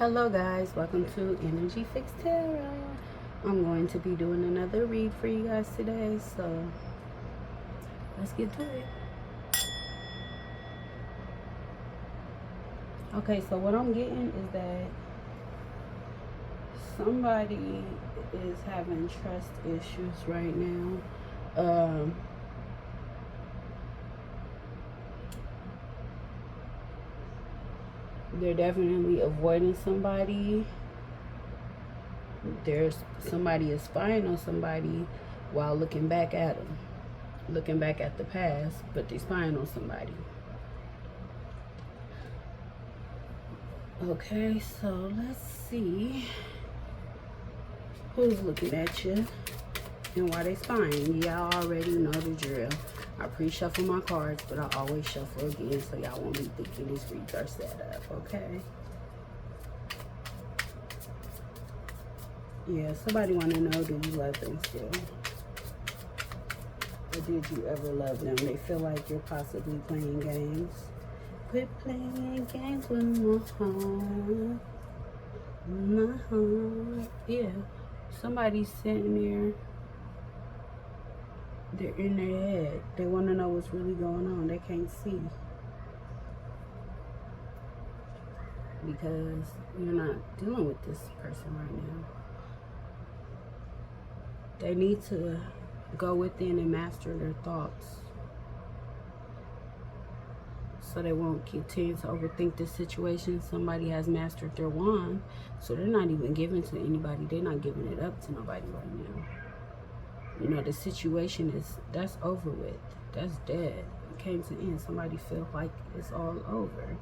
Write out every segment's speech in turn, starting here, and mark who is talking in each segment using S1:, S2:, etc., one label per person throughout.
S1: Hello guys, welcome to Energy Fix Tarot. I'm going to be doing another read for you guys today, so let's get to it. Okay, so what I'm getting is that somebody is having trust issues right now. They're definitely avoiding somebody. There's somebody is spying on somebody while looking back at them, looking back at the past, but they're spying on somebody. Okay, so let's see who's looking at you and why they spying. Y'all already know the drill. I pre-shuffle my cards, but I always shuffle again so y'all won't be thinking these reads are set up, okay? Yeah, somebody want to know, do you love them still? Or did you ever love them? They feel like you're possibly playing games. Quit playing games with my heart. My heart. Yeah, somebody's sitting there. They're in their head. They want to know what's really going on. They can't see. Because you're not dealing with this person right now. They need to go within and master their thoughts so they won't continue to overthink the situation. Somebody has mastered their wand, so they're not even giving to anybody. They're not giving it up to nobody right now. You know, the situation that's over with. That's dead. It came to end. Somebody feels like it's all over.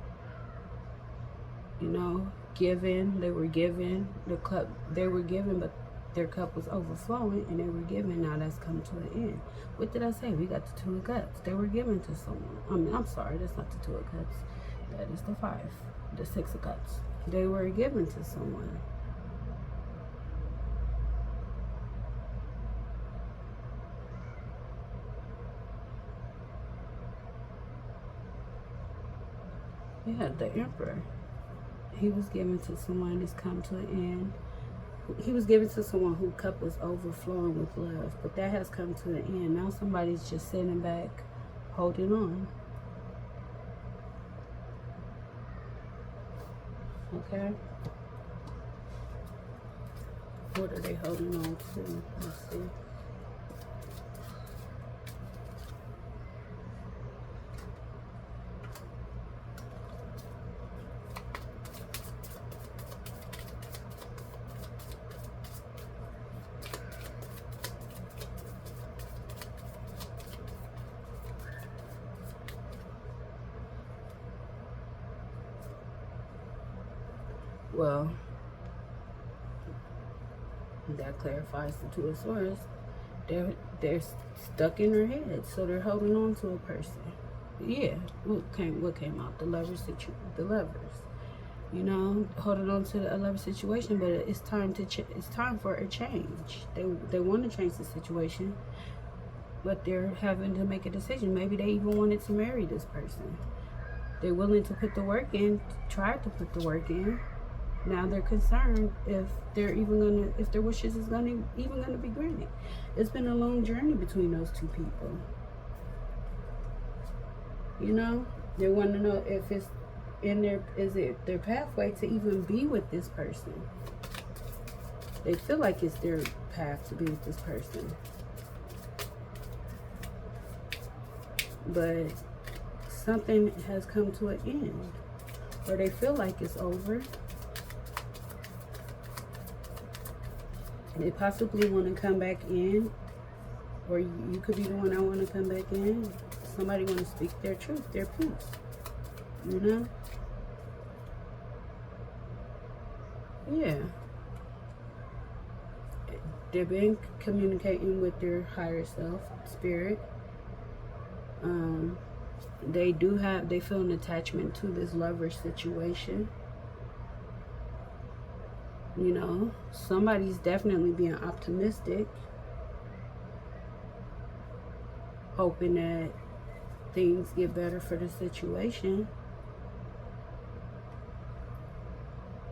S1: You know, given, they were given the cup, they were given, but their cup was overflowing and they were given. Now that's come to an end. What did I say? We got the Two of Cups. They were given to someone. I'm sorry, that's not the Two of Cups. That is the Five, the Six of Cups. They were given to someone. Yeah, the Emperor. He was given to someone. It's come to an end. He was given to someone whose cup was overflowing with love, but that has come to an end. Now somebody's just sitting back, holding on. Okay? What are they holding on to? Let's see. Well, that clarifies the Two of Swords. They're stuck in their head, so they're holding on to a person. Yeah, what came out? The Lovers. You know, holding on to a lover situation, but it's time to it's time for a change. They want to change the situation, but they're having to make a decision. Maybe they even wanted to marry this person. They're willing to put the work in, tried to put the work in. Now they're concerned if they're even gonna, if their wishes is even gonna be granted. It's been a long journey between those two people. You know, they want to know if it's in their, is it their pathway to even be with this person. They feel like it's their path to be with this person, but something has come to an end, or they feel like it's over. They possibly want to come back in, or you could be the one that want to come back in. Somebody want to speak their truth, their piece, you know? Yeah. They've been communicating with their higher self, spirit. They feel an attachment to this lover situation. You know, somebody's definitely being optimistic, hoping that things get better for the situation.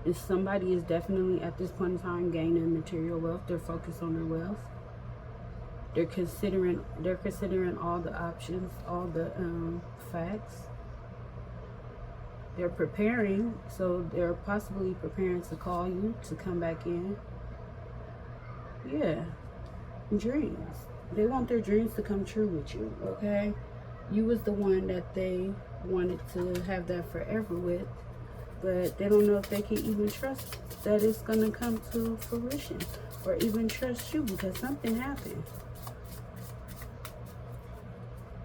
S1: If somebody is definitely at this point in time gaining material wealth, they're focused on their wealth. They're considering all the options, all the facts. They're preparing, so they're possibly preparing to call you to come back in. Yeah, dreams. They want their dreams to come true with you, okay? You was the one that they wanted to have that forever with, but they don't know if they can even trust that it's going to come to fruition, or even trust you, because something happened.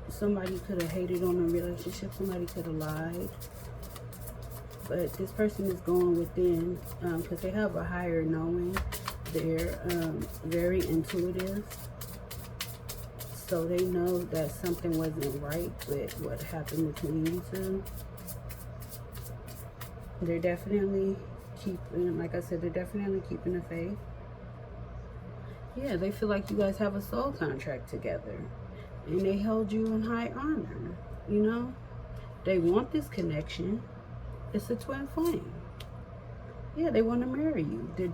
S1: Somebody could have hated on a relationship. Somebody could have lied. But this person is going within, because they have a higher knowing. They're very intuitive. So they know that something wasn't right with what happened between you two. They're definitely keeping, like I said, they're definitely keeping the faith. Yeah, they feel like you guys have a soul contract together. And they hold you in high honor, you know? They want this connection. It's a twin flame. Yeah, they want to marry you. They've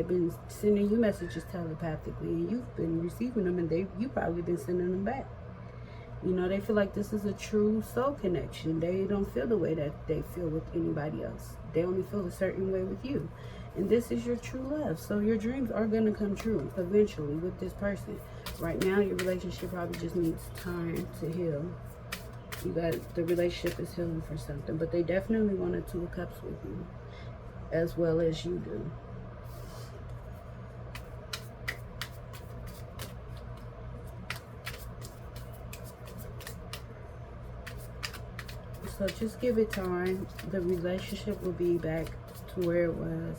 S1: been sending you messages telepathically, and you've been receiving them, and you've probably been sending them back. You know, they feel like this is a true soul connection. They don't feel the way that they feel with anybody else. They only feel a certain way with you. And this is your true love. So your dreams are going to come true eventually with this person. Right now, your relationship probably just needs time to heal. The relationship is healing for something, but they definitely want a Two of Cups with you, as well as you do. So just give it time. The relationship will be back to where it was,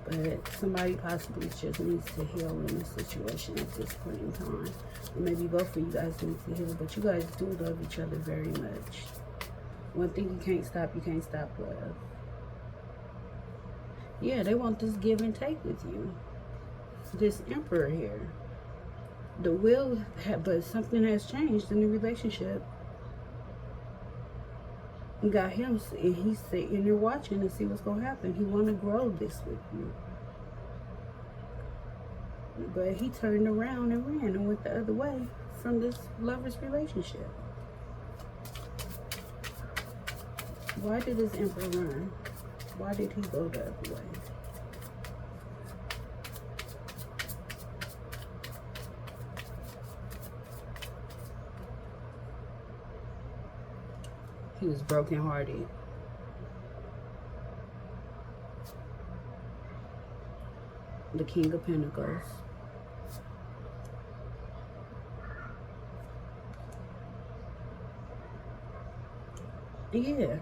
S1: but somebody possibly just needs to heal in this situation at this point in time. Or maybe both of you guys need to heal, but you guys do love each other very much. One thing you can't stop love. Yeah, they want this give and take with you. This Emperor here. The will, but something has changed in the relationship. You got him, and he's sitting there watching to see what's going to happen. He want to grow this with you. But he turned around and ran and went the other way from this lover's relationship. Why did this Emperor run? Why did he go the other way? He was brokenhearted. The King of Pentacles. Yeah.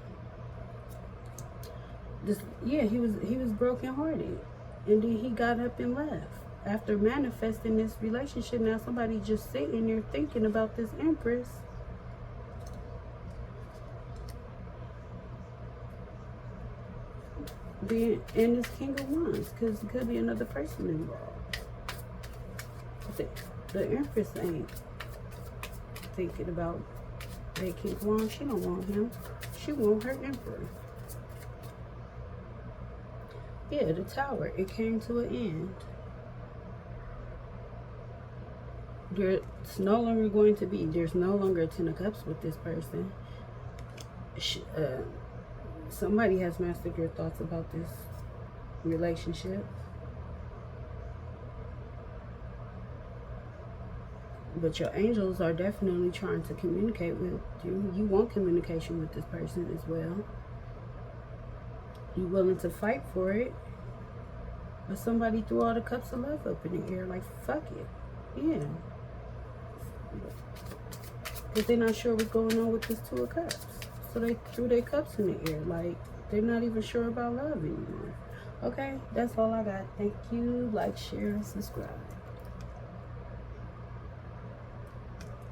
S1: He was brokenhearted. And then he got up and left. After manifesting this relationship, now somebody just sitting there thinking about this Empress. And this King of Wands, because it could be another person involved. The Empress ain't thinking about that King of Wands. She don't want him. She want her Emperor. Yeah, the Tower. It came to an end. There's no longer going to be. There's no longer a Ten of Cups with this person. Somebody has mastered your thoughts about this relationship. But your angels are definitely trying to communicate with you. You want communication with this person as well. You're willing to fight for it. But somebody threw all the cups of love up in the air like, fuck it. Yeah. Because they're not sure what's going on with this Two of Cups. So they threw their cups in the air. Like, they're not even sure about love anymore. Okay, that's all I got. Thank you. Like, share, and subscribe.